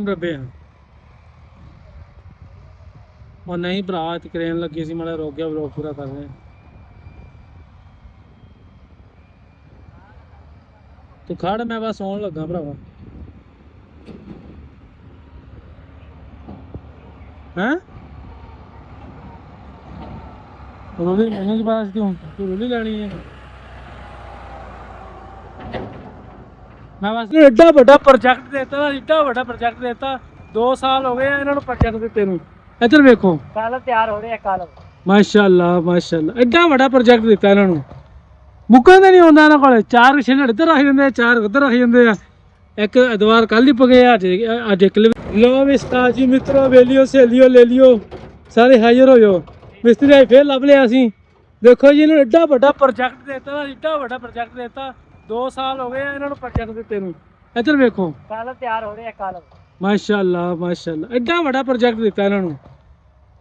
ਰੱਬੇ ਉਹ ਨਹੀਂ ਭਰਾ ਤੇ ਕਰੇਨ ਲੱਗੀ ਸੀ ਮਾੜਾ ਰੁਕ ਗਿਆ ਵਲੋਗ ਪੂਰਾ ਕਰ ਰਹੇ ਤੂੰ ਖੜ ਮੈਂ ਬਸ ਆਉਣ ਲੱਗਾ ਭਰਾਵਾ ਹੈਂ ਰੋਲੀ ਮੈਨੂੰ ਕੀ ਪਤਾ ਸੀ ਤੂੰ ਰੋਲੀ ਲੈਣੀ ਹੈ ਮੈਂ ਬਸ ਐਡਾ ਵੱਡਾ ਪ੍ਰੋਜੈਕਟ ਦੇਤਾ 2 ਸਾਲ ਹੋ ਗਏ ਇਹਨਾਂ ਨੂੰ ਪ੍ਰੋਜੈਕਟ ਦਿੱਤੇ ਨੂੰ ਇੱਧਰ ਵੇਖੋ ਕੱਲ ਤਿਆਰ ਹੋ ਰਿਹਾ ਕੱਲ ਮਾਸ਼ਾਅੱਲਾ ਐਡਾ ਵੱਡਾ ਪ੍ਰੋਜੈਕਟ ਦਿੱਤਾ ਇਹਨਾਂ ਨੂੰ ਮੁੱਕਣ ਦਾ ਨਹੀਂ ਆਉਂਦਾ ਇਹਨਾਂ ਕੋਲ 4 ਛਿਲੜ ਇੱਧਰ ਰੱਖ ਜਾਂਦੇ 4 ਉੱਧਰ ਰੱਖ ਜਾਂਦੇ ਆ ਇੱਕ ਐਤਵਾਰ ਕੱਲ ਹੀ ਪਗੇ ਅੱਜ ਇੱਕ ਲੋ ਵਿਸਤਾ ਜੀ ਮਿੱਤਰੋ ਵੇਲਿਓ ਸਹੇਲਿਓ ਲੈ ਲਿਓ ਸਾਰੇ ਹਾਜ਼ਰ ਹੋ ਜਾਓ ਮਿਸਤਰੀ ਆਈ ਫੇਰ ਲੱਭ ਲਿਆ ਅਸੀਂ ਦੇਖੋ ਜੀ ਇਹਨਾਂ ਨੂੰ ਐਡਾ ਵੱਡਾ ਪ੍ਰੋਜੈਕਟ ਦਿੱਤਾ 2 ਸਾਲ ਹੋ ਗਏ ਇਹਨਾਂ ਨੂੰ ਪ੍ਰੋਜੈਕਟ ਦਿੱਤੇ ਨੂੰ ਇੱਧਰ ਵੇਖੋ ਕੱਲ ਤਿਆਰ ਹੋ ਰਿਹਾ ਕੱਲ ਮਾਸ਼ਾਅੱਲਾ ਐਡਾ ਵੱਡਾ ਪ੍ਰੋਜੈਕਟ ਦਿੱਤਾ ਇਹਨਾਂ ਨੂੰ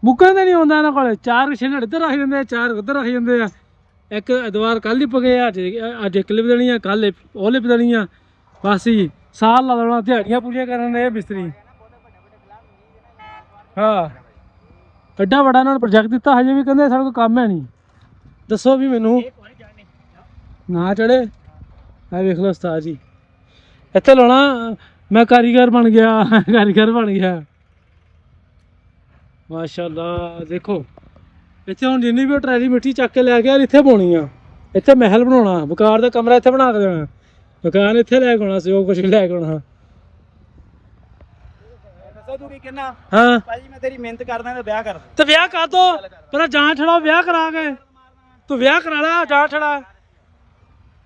ਮੁੱਕਣ ਦਾ ਨਹੀਂ ਆਉਂਦਾ ਇਹਨਾਂ ਕੋਲ 4 ਛਿਲੜ ਇੱਧਰ ਰੱਖ ਜਾਂਦੇ 4 ਉੱਧਰ ਰੱਖ ਜਾਂਦੇ ਆ ਇੱਕ ਐਤਵਾਰ ਕੱਲ ਹੀ ਪਗੇ ਅੱਜ ਇੱਕ ਲਿਪ ਦੇਣੀ ਆ ਕੱਲ ਉਹ ਲਿਪ ਦੇਣੀ ਆ ਬਸ ਜੀ ਸਾਲ ਲਾ ਲੈਣਾ ਦਿਹਾੜੀਆਂ ਪੂਰੀਆਂ ਕਰਨ ਦੇ ਮਿਸਤਰੀ ਹਾਂ ਐਡਾ ਵੱਡਾ ਇਹਨਾਂ ਨੇ ਪ੍ਰੋਜੈਕਟ ਦਿੱਤਾ ਹਜੇ ਵੀ ਕਹਿੰਦੇ ਸਾਡੇ ਕੋਲ ਕੰਮ ਹੈ ਨਹੀਂ ਦੱਸੋ ਵੀ ਮੈਨੂੰ ਨਾ ਚੜੇ ਆ ਵੇਖ ਲਓ ਉਸਤਾਦ ਜੀ ਇੱਥੇ ਲਾਉਣਾ ਮੈਂ ਕਾਰੀਗਰ ਬਣ ਗਿਆ ਮਾਸ਼ਾਅੱਲਾ ਦੇਖੋ ਇੱਥੇ ਹੁਣ ਜਿੰਨੀ ਵੀ ਟਰੈਲੀ ਮਿੱਟੀ ਚੱਕ ਕੇ ਲੈ ਗਿਆ ਇੱਥੇ ਪਾਉਣੀ ਆ ਇੱਥੇ ਮਹਿਲ ਬਣਾਉਣਾ ਵਕਾਰ ਦਾ ਕਮਰਾ ਇੱਥੇ ਬਣਾ ਕੇ ਦੇਣਾ ਮਕਾਨ ਇੱਥੇ ਲੈ ਕੇ ਆਉਣਾ ਸੀ ਉਹ ਕੁਛ ਲੈ ਕੇ ਆਉਣਾ ਤੂੰ ਕੀ ਕਹਿਣਾ ਹਾਂ ਭਾਜੀ ਮੈਂ ਤੇਰੀ ਮਿਹਨਤ ਕਰਦਾ ਤੇ ਵਿਆਹ ਕਰ ਤੇ ਵਿਆਹ ਕਰ ਦੋ ਪਰ ਜਾਂ ਛੜਾ ਵਿਆਹ ਕਰਾ ਕੇ ਤੂੰ ਵਿਆਹ ਕਰਾ ਲੈ ਜਾਂ ਛੜਾ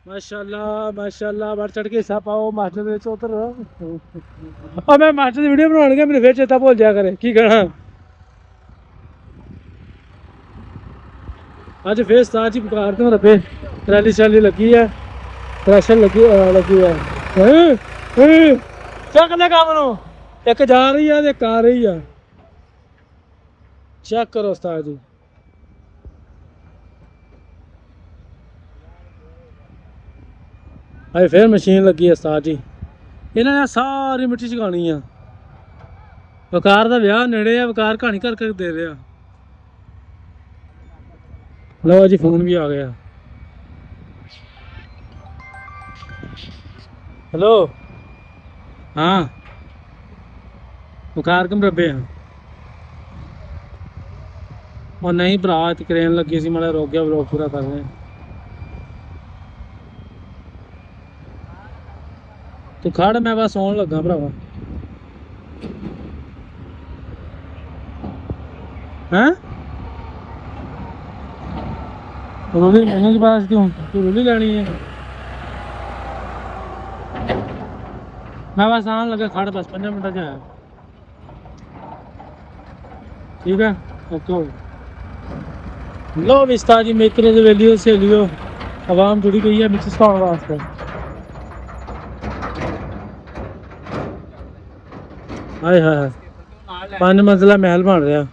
ਮਾਸ਼ਾਅੱਲਾ ਬੜ ਚੜ ਕੇ ਹਿੱਸਾ ਪਾਓ ਮਾਸਟਰ ਦੇ ਵਿੱਚ ਉਤਰ ਆ ਮੈਂ ਮਾਸਟਰ ਦੀ ਵੀਡੀਓ ਬਣਾਉਣ ਗਿਆ ਮੈਨੂੰ ਫੇਰ ਚੇਤਾ ਭੁੱਲ ਜਾਇਆ ਕਰੇ ਕੀ ਕਹਿਣਾ ਅੱਜ ਫੇਰ ਉਸਤਾਦ ਜੀ ਬੁਕਾਰ ਤੋਂ ਰੱਬੇ ਟਰੈਲੀ ਸ਼ੈਲੀ ਲੱਗੀ ਹੈ ਪ੍ਰੈਸ਼ਰ ਲੱਗੀ ਹੈ ਚੱਕ ਲੈ ਕੰਮ ਨੂੰ ਇੱਕ ਜਾ ਰਹੀ ਆ ਤੇ ਇੱਕ ਆ ਰਹੀ ਆ ਚੈੱਕ ਕਰੋ ਉਸਤਾਦ ਜੀ ਅਜੇ ਫੇਰ ਮਸ਼ੀਨ ਲੱਗੀ ਹੈ ਉਸਤਾਦ ਜੀ ਇਹਨਾਂ ਨੇ ਸਾਰੀ ਮਿੱਟੀ ਚਕਾਉਣੀ ਆ ਵਕਾਰ ਦਾ ਵਿਆਹ ਨੇੜੇ ਆ ਵਕਾਰ ਕਹਾਣੀ ਕਰ ਦੇ ਰਿਹਾ ਲਓ ਜੀ ਫੋਨ ਵੀ ਆ ਗਿਆ ਹੈਲੋ ਹਾਂ ਵਕਾਰ ਕਮ ਰੱਬੇ ਉਹ ਨਹੀਂ ਭਰਾ ਤੇ ਕਰੇਨ ਲੱਗੀ ਸੀ ਮਾੜਾ ਰੁਕ ਗਿਆ ਵਲੋਗ ਪੂਰਾ ਕਰ ਰਹੇ ਤੂੰ ਖੜ ਮੈਂ ਬਸ ਆਉਣ ਲੱਗਾ ਭਰਾਵਾ ਹੈਂ ਰੋਲੀ ਮੈਨੂੰ ਕੀ ਪਤਾ ਸੀ ਤੂੰ ਰੋਲੀ ਲੈਣੀ ਹੈ ਮੈਂ ਬਸ ਆਉਣ ਲੱਗਾ ਖੜ ਬਸ 5 ਮਿੰਟਾਂ 'ਚ ਆਇਆ ਠੀਕ ਹੈ ਓਕੇ ਲੋ ਵਿਸਤਾ ਜੀ ਮਿੱਤਰੋ ਦੇ ਵੇਲਿਓ ਸਹੇਲਿਓ ਆਵਾਮ ਜੁੜੀ ਗਈ ਹੈ ਮਿਕਸ ਸਿਖਾਉਣ ਵਾਸਤੇ ਹਾਏ 5 ਮੰਜ਼ਲਾ ਮਹਿਲ ਬਣ ਰਿਹਾ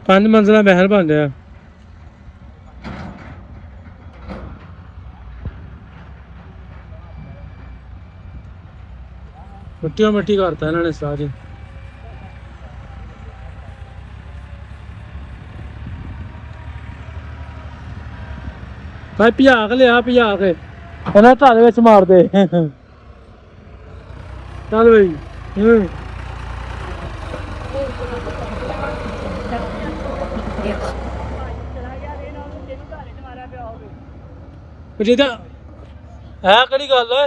5 ਮੰਜ਼ਲਾ ਮਹਿਲ ਬਣ ਰਿਹਾ ਮਿੱਟੀ ਕਰਤਾ ਇਹਨਾਂ ਨੇ ਸਾਰੇ ਭਾਈ ਭਜਾ ਕੇ ਇਹਨਾਂ ਧਾਰੇ ਵਿੱਚ ਮਾਰ ਦੇ ਚੱਲ ਬਈ ਜਿਹਦਾ ਹੈ ਕਿਹੜੀ ਗੱਲ ਹੈ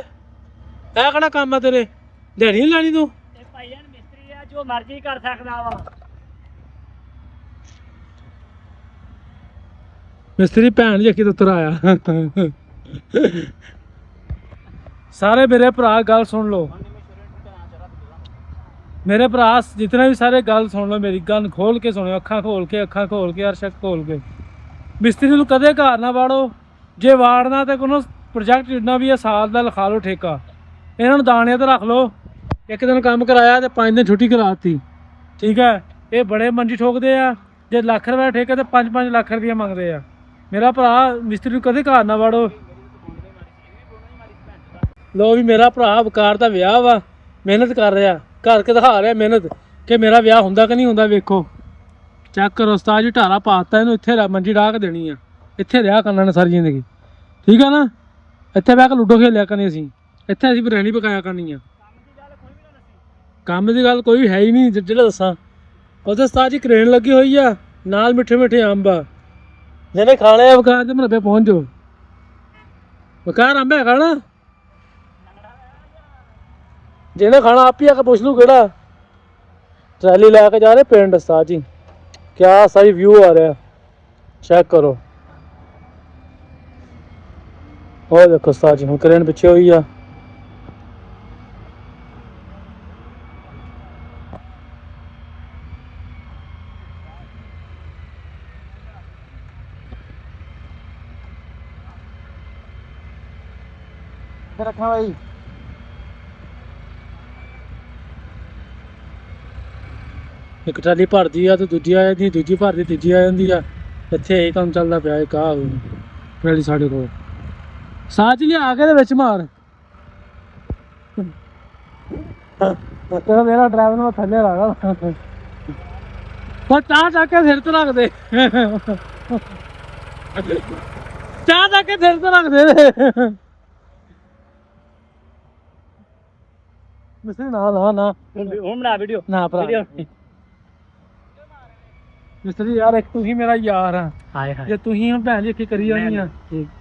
ਇਹ ਕਿਹੜਾ ਕੰਮ ਆ ਤੇਰੇ ਦਿਹਾੜੀ ਨਹੀਂ ਲੈਣੀ ਤੂੰ ਭਾਈ ਜਾਨ ਮਿਸਤਰੀ ਆ ਜੋ ਮਰਜ਼ੀ ਕਰ ਸਕਦਾ ਵਾ ਮਿਸਤਰੀ ਭੈਣ ਜੀ ਕਿਤੋਂ ਉਤਰ ਆਇਆ ਸਾਰੇ ਮੇਰੇ ਭਰਾ ਗੱਲ ਸੁਣ ਲਓ ਮੇਰੇ ਭਰਾ ਜਿਤਨੇ ਵੀ ਸਾਰੇ ਗੱਲ ਸੁਣ ਲਓ ਮੇਰੀ ਗੱਲ ਖੋਲ ਕੇ ਸੁਣਿਓ ਅੱਖਾਂ ਖੋਲ ਕੇ ਅਰਸ਼ਕ ਖੋਲ ਕੇ ਮਿਸਤਰੀ ਨੂੰ ਕਦੇ ਘਰ ਨਾ ਵਾੜੋ ਜੇ ਵਾੜਨਾ ਤੇ কোনো ਪ੍ਰੋਜੈਕਟ ਜਿੰਨਾ ਵੀ ਆ ਸਾਲ ਦਾ ਲਿਖਾ ਲਓ ਠੇਕਾ ਇਹਨਾਂ ਨੂੰ ਦਾਣਿਆਂ ਤੇ ਰੱਖ ਲਓ ਇੱਕ ਦਿਨ ਕੰਮ ਕਰਾਇਆ ਤੇ 5 ਦਿਨ ਛੁੱਟੀ ਕਰਾਤੀ ਠੀਕ ਹੈ ਇਹ ਬੜੇ ਮੰਡੀ ਠੋਕਦੇ ਆ ਜੇ ਲੱਖ ਰੁਪਏ ਠੇਕੇ ਤੇ 5-5 ਲੱਖ ਰੁਪਏ ਮੰਗਦੇ ਆ ਮੇਰਾ ਭਰਾ ਮਿਸਤਰੀ ਨੂੰ ਕਦੇ ਘਰ ਨਾ ਵਾੜੋ ਲੋ ਵੀ ਮੇਰਾ ਭਰਾ ਵਕਾਰ ਦਾ ਵਿਆਹ ਵਾ ਮਿਹਨਤ ਕਰ ਰਿਹਾ, ਘਰ ਕੇ ਦਿਖਾ ਰਿਹਾ ਮਿਹਨਤ ਕਿ ਮੇਰਾ ਵਿਆਹ ਹੁੰਦਾ ਕਿ ਨਹੀਂ ਹੁੰਦਾ। ਵੇਖੋ ਚੈੱਕ ਕਰੋ, ਉਸਤਾਦ ਜੀ ਢਾਰਾ ਪਾਤਾ ਇਹਨੂੰ, ਇੱਥੇ ਮੰਜੀ ਢਾਹ ਕੇ ਦੇਣੀ ਆ, ਇੱਥੇ ਰਿਹਾ ਕਰਨਾ ਨੇ ਸਾਰੀ ਜ਼ਿੰਦਗੀ, ਠੀਕ ਆ ਨਾ। ਇੱਥੇ ਬਹਿ ਕੇ ਲੂਡੋ ਖੇਲਿਆ ਕਰਨੀ ਅਸੀਂ, ਇੱਥੇ ਅਸੀਂ ਬਿਰਿਆਨੀ ਪਕਾਇਆ ਕਰਨੀ ਆ। ਕੰਮ ਦੀ ਗੱਲ ਕੋਈ ਹੈ ਹੀ ਨਹੀਂ ਜਿਹੜਾ ਦੱਸਾਂ। ਉਹਦੇ ਉਸਤਾਦ ਜੀ ਕਰੇਨ ਲੱਗੀ ਹੋਈ ਆ, ਨਾਲ ਮਿੱਠੇ ਮਿੱਠੇ ਅੰਬ ਆ, ਜਿਹਨੇ ਖਾਣੇ ਆ ਵਿਕਾਰ ਤੇ ਮਰਬੇ ਪਹੁੰਚ ਜਾਓ। ਵਿਕਾਰ ਅੰਬ ਹੈਗਾ ਨਾ, ਜਿਹਨੇ ਖਾਣਾ ਆਪ ਹੀ ਆ ਕੇ ਪੁੱਛ ਲੂ ਕਿਹੜਾ। ਟਰਾਲੀ ਲੈ ਕੇ ਜਾ ਰਹੇ ਪਿੰਡ ਉਸਤਾਦ ਜੀ, ਕਿਆ ਸਹੀ ਵਿਊ ਆ ਰਿਹਾ, ਚੈੱਕ ਕਰੋ। ਉਹ ਦੇਖੋ ਉਸਤਾਦ ਜੀ ਹੁਣ ਕਰੇਨ ਪਿੱਛੇ ਹੋਈ ਆ। ਰੱਖਣਾ ਬਾਈ ਇੱਕ ਟਰਾਲੀ ਭਰਦੀ ਆ ਤੇ ਦੂਜੀ ਆ ਜਾਂਦੀ, ਦੂਜੀ ਭਰਦੀ ਤੀਜੀ ਆ ਜਾਂਦੀ ਆ। ਇੱਥੇ ਇਹ ਕੰਮ ਚੱਲਦਾ ਪਿਆ। ਇੱਕ ਆ ਟਰਾਲੀ ਸਾਡੇ ਕੋਲ, ਸਾਹ ਚ ਲਿਆ ਕੇ ਦੇ ਵਿੱਚ ਮਾਰ। ਤੇਰਾ ਮੇਰਾ ਡਰਾਈਵਰ ਨੂੰ ਥੱਲੇ ਲਾ ਪਰ ਚਾਹ ਚੱਕ ਕੇ ਸਿਰ ਤੇ ਰੱਖ ਦੇ, ਚਾਹ ਚੱਕ ਕੇ ਸਿਰ ਤੇ ਰੱਖ ਦੇ। ਮਿਸਤਰੀ ਨਾ ਨਾ ਨਾ ਹੁਣ ਬਣਾ ਵੀਡੀਓ ਨਾ ਭਰਾ ਮਿਸਤਰੀ ਯਾਰ, ਇੱਕ ਤੂੰ ਹੀ ਮੇਰਾ ਯਾਰ ਆ। ਹਾਏ ਹਾਏ ਜੇ ਤੂੰ ਹੀ ਭੈਣ ਜੀ ਕੀ ਕਰੀ ਜਾਂਦੀ ਆ,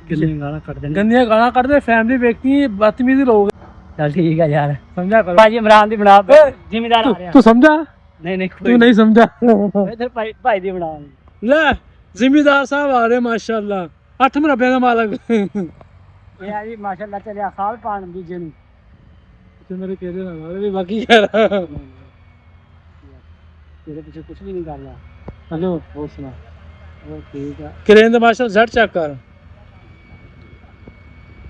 ਕਿੰਨੀਆਂ ਗਾਲਾਂ ਕੱਢ ਦੇਣ। ਗੰਦੀਆਂ ਗਾਲਾਂ ਕੱਢਦੇ, ਫੈਮਿਲੀ ਵੇਖਦੀ, ਬਦਤਮੀਜ਼ ਲੋਕ। ਚੱਲ ਠੀਕ ਆ ਯਾਰ, ਸਮਝਿਆ ਕਰ ਭਾਜੀ ਇਮਰਾਨ ਦੀ ਬਣਾ, ਜ਼ਿਮੀਦਾਰ ਆ ਰਿਹਾ। ਤੂੰ ਸਮਝਾ, ਨਹੀਂ ਨਹੀਂ ਤੂੰ ਨਹੀਂ ਸਮਝਾ। ਇਧਰ ਭਾਈ ਦੀ ਬਣਾ। ਲੈ ਜ਼ਿਮੀਦਾਰ ਸਾਹਿਬ ਆ ਰਹੇ ਮਾਸ਼ਾਅੱਲਾ, 8 ਮਰਬਿਆਂ ਦਾ ਮਾਲਕ। ਇਹ ਆ ਜੀ ਮਾਸ਼ਾਅੱਲਾ, ਚੱਲਿਆ ਸਾਲ ਪਾਣ ਬੀਜੇ ਨੂੰ ਤੇ ਮੇਰੇ ਕਿਹਦੇ ਨਾਲ ਵੀ ਬਾਕੀ ਯਾਰ ਤੇਰੇ ਪਿੱਛੇ ਕੁਝ ਵੀ ਨਹੀਂ ਕਰਨਾ। ਹਲੋ ਹੋਰ ਸੁਣਾ। ਉਹ ਠੀਕ ਆ। ਕਰੇਨ ਦਾ ਮਾਸ਼ਾਅੱਲਾ ਜ਼ੈਡ ਚੈੱਕ ਕਰ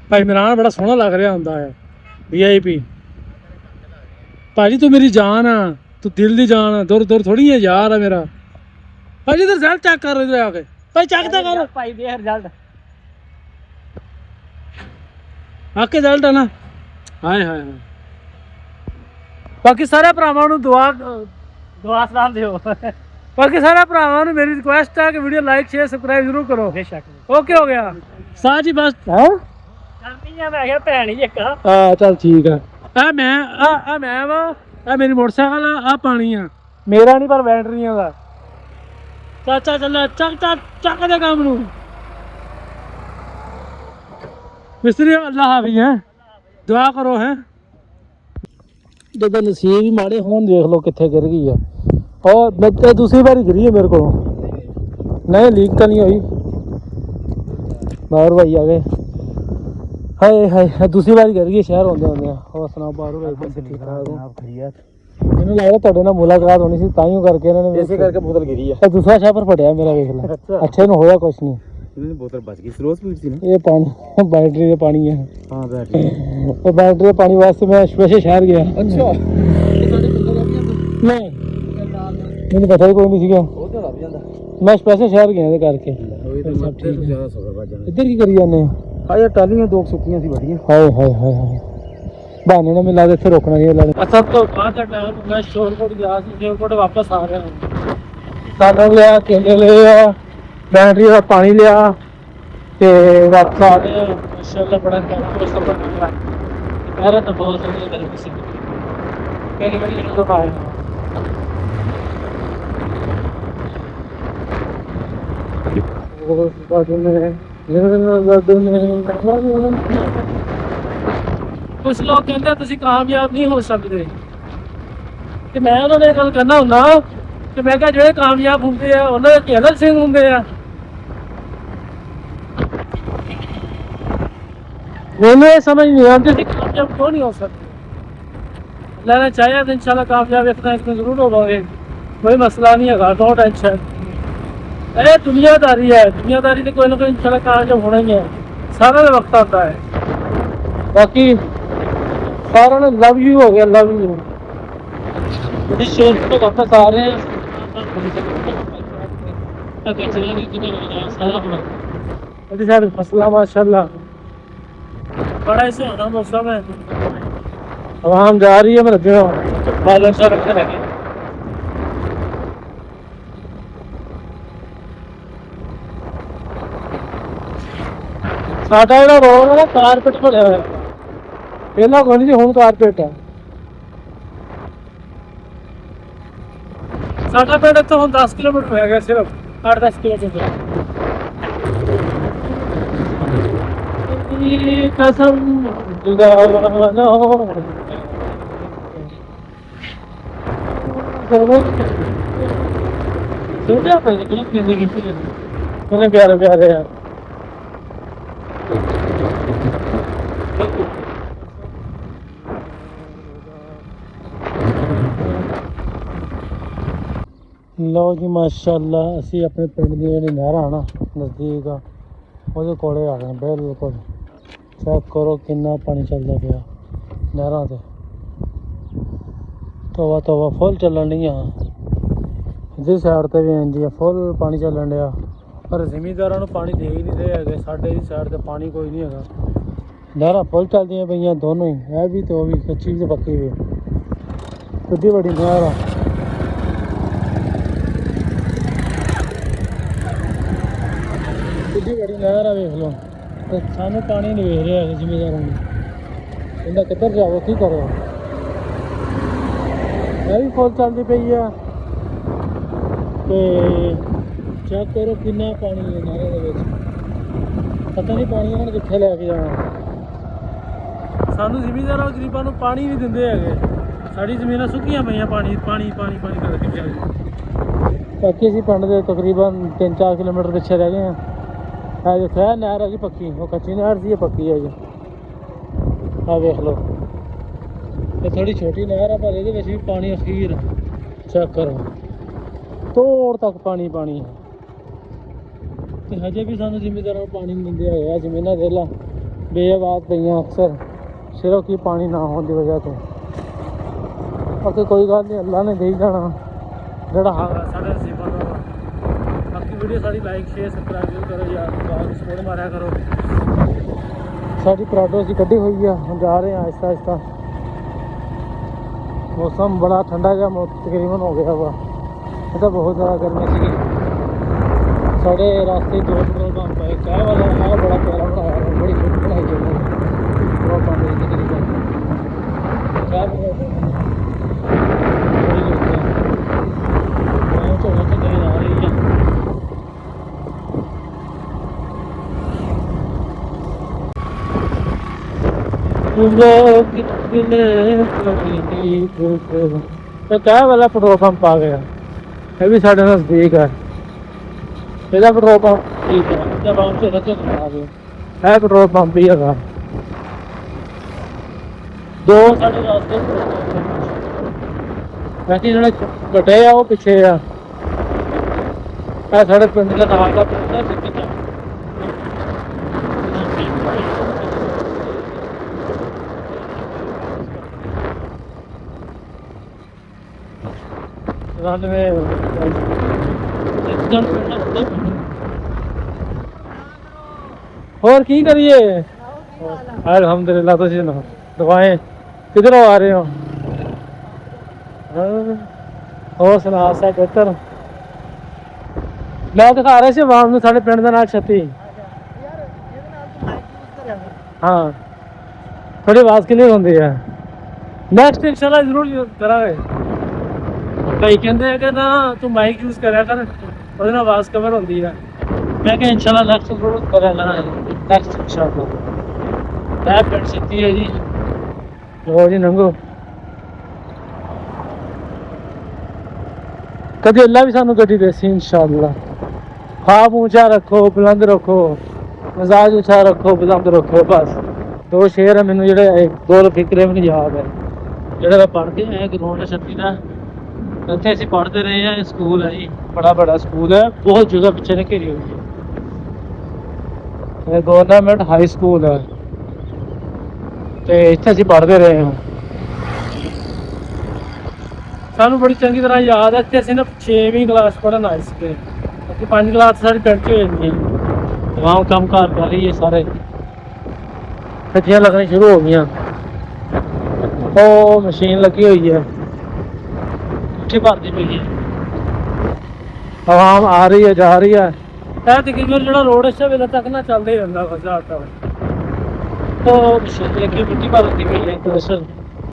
ਭਾਈ, ਇਮਰਾਨ ਬੜਾ ਸੋਹਣਾ ਲੱਗ ਰਿਹਾ ਹੁੰਦਾ ਹੈ। VIP ਭਾਜੀ ਤੂੰ ਮੇਰੀ ਜਾਨ ਆ, ਤੂੰ ਦਿਲ ਦੀ ਜਾਨ ਆ, ਦੁਰ ਦੁਰ ਥੋੜੀ ਹੈ ਯਾਰ ਆ ਮੇਰਾ। ਭਾਜੀ ਇਧਰ ਜ਼ੈਡ ਚੈੱਕ ਕਰ ਰਹੇ ਆ ਕੇ, ਭਾਈ ਚੱਕ ਤਾਂ ਕਰ ਭਾਈ ਦੇ ਰਿਜ਼ਲਟ ਆਕੇ ਜ਼ੈਡ ਆ ਨਾ। ਹਾਏ ਹਾਏ ਹਾਏ। ਬਾਕੀ ਸਾਰੇ ਭਰਾਵਾਂ ਨੂੰ ਦੁਆ ਸਲਾਮ ਦਿਓ। ਬਾਕੀ ਸਾਰੇ ਭਰਾਵਾਂ ਨੂੰ ਮੇਰੀ ਰਿਕੁਐਸਟ ਹੈ ਕਿ ਵੀਡੀਓ ਲਾਈਕ ਸ਼ੇਅਰ ਸਬਸਕ੍ਰਾਈਬ ਜ਼ਰੂਰ ਕਰੋ। ਬੇਸ਼ੱਕ। ਓਕੇ ਹੋ ਗਿਆ ਸਾਹ ਜੀ ਬਸ। ਹੈ ਕਰਨੀ ਆ, ਮੈਂ ਕਿਹਾ ਭੈਣ ਹੀ ਇੱਕ ਆ। ਹਾਂ ਚੱਲ ਠੀਕ ਆ। ਆ ਮੈਂ ਵਾ, ਆ ਮੇਰੀ ਮੋਟਰਸਾਈਕਲ ਆ, ਆ ਪਾਣੀ ਆ ਮੇਰਾ ਨਹੀਂ ਪਰ ਬੈਟਰੀਆਂ ਦਾ। ਚਾਚਾ ਚੱਲ ਚੱਕ ਦੇ ਕੰਮ ਨੂੰ। ਮਿਸਤਰੀ ਅੱਲਾਹ ਹਾਫਿਜ਼ ਹੈ, ਦੁਆ ਕਰੋ ਹੈ। ਜਦੋਂ ਨਸੀਬ ਹੀ ਮਾੜੇ ਹੋਣ ਦੇਖ ਲਓ ਕਿੱਥੇ ਗਿਰ ਗਈ ਆ। और दूसरी बार गिरी है मेरे को, नहीं लीक तो नहीं हुई। बाहर भाई आ गए, हाय हाय दूसरी बार गिर गई शहर होंदे होंदे। और सुनाओ बाहर भाई ठीक ठाक हो? मैंने लगा ਤੁਹਾਡੇ ਨਾਲ ਮੁਲਾਕਾਤ ਹੋਣੀ ਸੀ, ਤਾਂ ਹੀ ਕਰਕੇ ਇਹਨਾਂ ਨੇ ਇਸੇ ਕਰਕੇ ਬੋਤਲ ਗਿਰੀ ਆ। ਇਹ ਦੂਸਰਾ ਸ਼ਾਪਰ ਫਟਿਆ ਮੇਰਾ, ਵੇਖ ਲੈ। ਅੱਛਾ ਨੂੰ ਹੋਇਆ ਕੁਛ ਨਹੀਂ, ਇਹਨੇ ਬੋਤਲ ਬਚ ਗਈ। ਸਲੋ ਸਪੀਡ ਸੀ ਨਾ। ਇਹ ਪਾਣੀ ਬੈਟਰੀ ਦਾ ਪਾਣੀ ਹੈ। ਹਾਂ ਬੈਟਰੀ, ਇਹ ਬੈਟਰੀ ਦੇ ਪਾਣੀ ਵਾਸਤੇ ਮੈਂ ਸਪੈਸ਼ਲ ਸ਼ਹਿਰ ਗਿਆ। ਅੱਛਾ ਨਹੀਂ ਮੈਨੂੰ ਪਤਾ ਹੀ ਕੋਈ ਨਹੀਂ ਸੀਗਾ, ਉਹ ਤਾਂ ਲੱਭ ਜਾਂਦਾ। ਮੈਂ ਸਪੈਸ਼ਲ ਸ਼ਹਿਰ ਗਿਆ ਇਹਦੇ ਕਰਕੇ। ਉਹ ਤਾਂ ਮੱਥੇ ਤੋਂ ਜ਼ਿਆਦਾ ਸਫਰ ਵੱਜ ਜਾਂਦਾ। ਇੱਧਰ ਕੀ ਕਰੀ ਜਾਂਦੇ ਆ? ਹਾਏ ਟਾਲੀਆਂ ਦੋ ਸੁੱਕੀਆਂ ਸੀ ਵਧੀਆ। ਹਾਏ ਹਾਏ ਹਾਏ ਹਾਏ, ਬਹਾਨੇ ਨਾਲ ਮੈਨੂੰ ਲੱਗਦਾ ਇੱਥੇ ਰੋਕਣਾ ਨਹੀਂ ਲੱਗਦਾ। ਸਭ ਤੋਂ ਬਾਅਦ ਦਾ ਟਾਈਮ ਮੈਂ ਸ਼ੋਰਕੋਟ ਗਿਆ ਸੀ, ਸ਼ੋਰਕੋਟ ਵਾਪਸ ਆ ਰਿਹਾ ਹਾਂ। ਸਾਡਾ ਲਿਆ, ਕੇਲੇ ਲਿਆ, ਬੈਟਰੀ ਦਾ ਪਾਣੀ ਲਿਆ ਤੇ ਵਾਪਸ ਆ ਗਏ। ਮਾਸ਼ਾਅੱਲਾ ਬੜਾ ਕੰਮ ਸਫਰ ਨਿਕਲਾ। ਦੁਪਹਿਰ ਤਾਂ ਬਹੁਤ ਵਧੀਆ ਗਰਮੀ ਸੀ, ਪਹਿਲੀ ਵਾਰੀ ਜਦੋਂ ਆਇਆ। ਕੁਛ ਲੋਕ ਕਹਿੰਦੇ ਤੁਸੀਂ ਕਾਮਯਾਬ ਨਹੀਂ ਹੋ ਸਕਦੇ, ਤੇ ਮੈਂ ਉਹਨਾਂ ਨੇ ਗੱਲ ਕਰਨਾ ਹੁੰਦਾ ਕਿ ਮੈਂ ਕਿਹਾ ਜਿਹੜੇ ਕਾਮਯਾਬ ਹੁੰਦੇ ਆ ਉਹਨਾਂ ਦੇ ਕੀ ਅਲੱਗ ਸਿੰਘ ਹੁੰਦੇ ਆ। ਮੈਨੂੰ ਇਹ ਸਮਝ ਨਹੀਂ ਆਉਂਦੀ ਕਿ ਕਾਮਯਾਬ ਕਿਉਂ ਨਹੀਂ ਹੋ ਸਕਦੇ। अल्लाह ने चाहे तो इंशाल्लाह कामयाब इतना इसमें जरूर होगा, कोई मसला नहीं है, नो टेंशन। अरे दुनियादारी है, दुनियादारी तो कोई ना कोई इंशाल्लाह कामयाब होना ही है, सारा वक्त आता है। बाकी सारा ने लव यू हो गया, लव यू। इस शेर को वापस आ रहे हैं, मसला माशाल्लाह बड़ा ऐसे होना मौसम है। आवाम जा रही है, मैं लगे बालन सा रखने लगे। साडा ਜਿਹੜਾ ਰੋਡ ਹੈ ਨਾ ਕਾਰਪੇਟ ਬਣਿਆ ਹੋਇਆ, ਪਹਿਲਾਂ ਕੋਈ ਨਹੀਂ ਸੀ, ਹੁਣ ਕਾਰਪੇਟ ਹੈ। ਸਾਡਾ ਪਿੰਡ ਇੱਥੋਂ ਹੁਣ 10 ਕਿਲੋਮੀਟਰ ਹੋਇਆ ਗਿਆ, ਸਿਰਫ 8-10 ਕਿਲੋਮੀਟਰ। कसम प्यारे प्यारे यार, लो जी माशाअल्लाह असी अपने पिंड दी जेहड़ी नहर आ ना नज़दीक आ ਉਹਦੇ ਕੋਲੇ ਆ ਗਏ ਬਿਲਕੁਲ। ਚੈੱਕ ਕਰੋ ਕਿੰਨਾ ਪਾਣੀ ਚੱਲਦਾ ਪਿਆ ਨਹਿਰਾਂ ਤੇ, ਤਵਾ ਤਵਾ ਫੁੱਲ ਚੱਲਣ ਡੀਆਂ। ਇਹਦੀ ਸਾਈਡ ਤੇ ਵੀ ਇੰਝ ਫੁੱਲ ਪਾਣੀ ਚੱਲਣ ਡਿਆ, ਪਰ ਜ਼ਿਮੀਂਦਾਰਾਂ ਨੂੰ ਪਾਣੀ ਦੇ ਹੀ ਨਹੀਂ ਰਹੇ ਹੈਗੇ। ਸਾਡੇ ਦੀ ਸਾਈਡ ਤੇ ਪਾਣੀ ਕੋਈ ਨਹੀਂ ਹੈਗਾ, ਨਹਿਰਾਂ ਫੁੱਲ ਚੱਲਦੀਆਂ ਪਈਆਂ ਦੋਨੋਂ ਹੀ, ਇਹ ਵੀ ਤੇ ਉਹ ਵੀ, ਕੱਚੀ ਤੇ ਪੱਕੀ ਵੀ। ਕਿੱਡੀ ਵੱਡੀ ਨਹਿਰ ਆ, ਕਿੱਡੀ ਵੱਡੀ ਨਹਿਰ ਆ, ਵੇਖ ਲਓ। ਤੇ ਸਾਨੂੰ ਪਾਣੀ ਨਹੀਂ ਵੇਖ ਰਿਹਾ ਹੈਗਾ ਜ਼ਿਮੀਂਦਾਰਾਂ ਨੂੰ, ਕਹਿੰਦਾ ਕਿੱਧਰ ਜਾਓ, ਕੀ ਕਰੋ। ਇਹ ਵੀ ਫੁੱਲ ਚੱਲਦੀ ਪਈ ਆ, ਤੇ ਚੈੱਕ ਕਰੋ ਕਿੰਨਾ ਪਾਣੀ ਹੈ ਨਹਿਰਾਂ ਦੇ ਵਿੱਚ। ਪਤਾ ਨਹੀਂ ਪਾਣੀ ਇਹਨਾਂ ਨੇ ਕਿੱਥੇ ਲੈ ਕੇ ਜਾਣਾ। ਸਾਨੂੰ ਜ਼ਿਮੀਂਦਾਰਾਂ ਗਰੀਬਾਂ ਨੂੰ ਪਾਣੀ ਨਹੀਂ ਦਿੰਦੇ ਹੈਗੇ, ਸਾਡੀ ਜ਼ਮੀਨਾਂ ਸੁੱਕੀਆਂ ਪਈਆਂ ਪਾਣੀ ਪਾਣੀ ਪਾਣੀ ਪਾਣੀ ਕਰਕੇ। ਬਾਕੀ ਅਸੀਂ ਪਿੰਡ ਦੇ ਤਕਰੀਬਨ 3-4 ਕਿਲੋਮੀਟਰ ਪਿੱਛੇ ਰਹਿ ਗਏ ਹਾਂ। ਇਹ ਦੇਖੋ ਇਹ ਨਹਿਰ ਹੈਗੀ ਪੱਕੀ, ਉਹ ਕੱਚੀ ਨਹਿਰ ਸੀ, ਇਹ ਪੱਕੀ ਹੈ ਜੀ। ਆਹ ਵੇਖ ਲਓ, ਇਹ ਥੋੜੀ ਛੋਟੀ ਨਹਿਰ ਆ, ਪਰ ਇਹਦੇ ਵਿੱਚ ਵੀ ਪਾਣੀ ਅਖੀਰ ਚੈੱਕ ਕਰੋ, ਤੋੜ ਤੱਕ ਪਾਣੀ ਪਾਣੀ ਹੈ। ਤੇ ਹਜੇ ਵੀ ਸਾਨੂੰ ਜ਼ਿਮੀਂਦਾਰਾਂ ਨੂੰ ਪਾਣੀ ਨਹੀਂ ਦਿੰਦੇ ਹੋਏ। ਜ਼ਮੀਨਾਂ ਦੇ ਲਾ ਬੇਆਬਾਦ ਪਈਆਂ ਅਕਸਰ, ਸਿਰਫ ਕੀ ਪਾਣੀ ਨਾ ਹੋਣ ਦੀ ਵਜ੍ਹਾ ਤੋਂ। ਬਾਕੀ ਕੋਈ ਗੱਲ ਨਹੀਂ, ਅੱਲਾ ਨੇ ਦੇ ਹੀ ਜਾਣਾ ਜਿਹੜਾ ਸਾਡੇ ਨਸੀਬਾਂ ਦਾ। ਬਾਕੀ ਵੀਡੀਓ ਸਾਡੀ ਲਾਈਕ ਸ਼ੇਅਰ ਸਬਸਕ੍ਰਾਈਬ ਕਰੋ ਯਾਰ, ਬਹੁਤ ਸਪੋਰਟ ਮਾਰਿਆ ਕਰੋ। ਸਾਡੀ ਪਰਾਡੋ ਅਸੀਂ ਕੱਢੀ ਹੋਈ ਆ, ਹੁਣ ਜਾ ਰਹੇ ਹਾਂ ਆਹਿਸਤਾ ਆਹਿਸਤਾ। ਮੌਸਮ ਬੜਾ ਠੰਡਾ ਜਿਹਾ ਤਕਰੀਬਨ ਹੋ ਗਿਆ ਵਾ, ਇਹ ਤਾਂ ਬਹੁਤ ਜ਼ਿਆਦਾ ਗਰਮੀ ਸੀਗੀ। ਸਾਡੇ ਰਾਸਤੇ 2 ਪੈਟਰੋਲ ਪੰਪ ਹੈ, ਇੱਕ ਇਹ ਵਾਲਾ ਹੈ, ਬੜਾ ਪਿਆਰਾ ਬਣਾਇਆ, ਬੜੀ ਸੋਹਣੀ ਬਣਾਈ ਹੈ ਪੈਟਰੋਲ ਪੰਪ ਦੀ ਤਕਰੀਬਨ। ਚਾਹ ਬੜੀ ਲੋਕਾਂ ਝੋਨਾ ਝੱਲੇ ਆ ਰਹੀ ਆ। क्या वाला पेट्रोल पंप आ गया, ये भी साढ़े नजदीक है। ਇਹਦਾ पेट्रोल पंप ठीक है, जब हम से रचे आ गए है पेट्रोल पंप भी है। दो साढ़े रास्ते वैसे ਜਿਹੜੇ ਵੱਡੇ ਆ ਉਹ ਪਿੱਛੇ ਆ। ਇਹ ਸਾਡੇ ਪਿੰਡ ਦਾ ਨਾਲ ਦਾ ਪਿੰਡ ਹੈ ਸਿੱਧਾ। और की करिए अल्हम्दुलिल्लाह। तो सुनो दुआएं, किधरों आ रहे हो? और सुना सब बेहतर। मैं दिखा रहा ਸੀ ਆਵਾਮ ਨੂੰ ਸਾਡੇ ਪਿੰਡ ਦਾ ਨਾਲ ਛੱਤੀ। हाँ थोड़ी आवाज़ क्लियर होती है। नेक्स्ट इंशाल्लाह जरूर करांगे। कई कहते हैं कि ना तू माइक यूज़ करा कर, ਉਹਦੇ ਨਾਲ ਆਵਾਜ਼ ਕਵਰ ਹੁੰਦੀ ਹੈ। मैं क्या इंशाल्लाह नेक्स्ट जरूर करेंगे, नेक्स्ट इंशाल्लाह। मैं पिंड छत्ती है जी, लो जी नंगो। कभी अल्लाह भी सानू गड्डी देसी इंशाल्लाह। ख्वाब ऊंचा रखो, बुलंद रखो, मिजाज ऊंचा रखो, बुलंद रखो। बस दो शेर है मैनू जेह्ड़े, दो फिक्रे भी नहीं याद है जेह्ड़े मैं पढ़ते हैं ग्राउंड छत्ती का। ਇੱਥੇ ਅਸੀਂ ਪੜ੍ਹਦੇ ਰਹੇ ਹਾਂ। ਸਕੂਲ ਹੈ ਜੀ, ਬੜਾ ਬੜਾ ਸਕੂਲ ਹੈ, ਬਹੁਤ ਜਗ੍ਹਾ ਪਿੱਛੇ ਨੇ ਘਿਰੀ ਹੋਈ ਹੈ। ਇਹ ਗਵਰਨਮੈਂਟ ਹਾਈ ਸਕੂਲ ਹੈ ਤੇ ਇੱਥੇ ਅਸੀਂ ਪੜ੍ਹਦੇ ਰਹੇ ਹਾਂ। ਸਾਨੂੰ ਬੜੀ ਚੰਗੀ ਤਰ੍ਹਾਂ ਯਾਦ ਹੈ, ਇੱਥੇ ਅਸੀਂ ਨਾ 6ਵੀਂ ਕਲਾਸ ਪੜ੍ਹਨ ਆਏ ਸੀਗੇ। ਅਸੀਂ 5 ਕਲਾਸ ਸਾਡੀ ਪਿੰਡ 'ਚ ਹੋ ਜਾਂਦੀ ਹੈ। ਤਮਾਮ ਕੰਮ ਕਾਰ ਕਰ ਰਹੀਏ ਸਾਰੇ, ਖੱਚੀਆਂ ਲੱਗਣੀਆਂ ਸ਼ੁਰੂ ਹੋ ਗਈਆਂ। ਉਹ ਮਸ਼ੀਨ ਲੱਗੀ ਹੋਈ ਹੈ, ਮਿੱਟੀ ਭਰਦੀ ਪਈ ਹੈ, ਆਵਾਮ ਆ ਰਹੀ ਹੈ ਜਾ ਰਹੀ ਹੈ। ਇਹ ਤਕਰੀਬਨ ਜਿਹੜਾ ਰੋਡ ਇਸੇ ਵੇਲੇ ਤੱਕ ਨਾ ਚੱਲਦਾ ਹੀ ਰਹਿੰਦਾ ਵਾ ਜ਼ਿਆਦਾਤਰ। ਉਹ ਮਸ਼ੀਨ ਲੱਗੀ ਮਿੱਟੀ ਭਰਦੀ ਪਈ ਹੈ।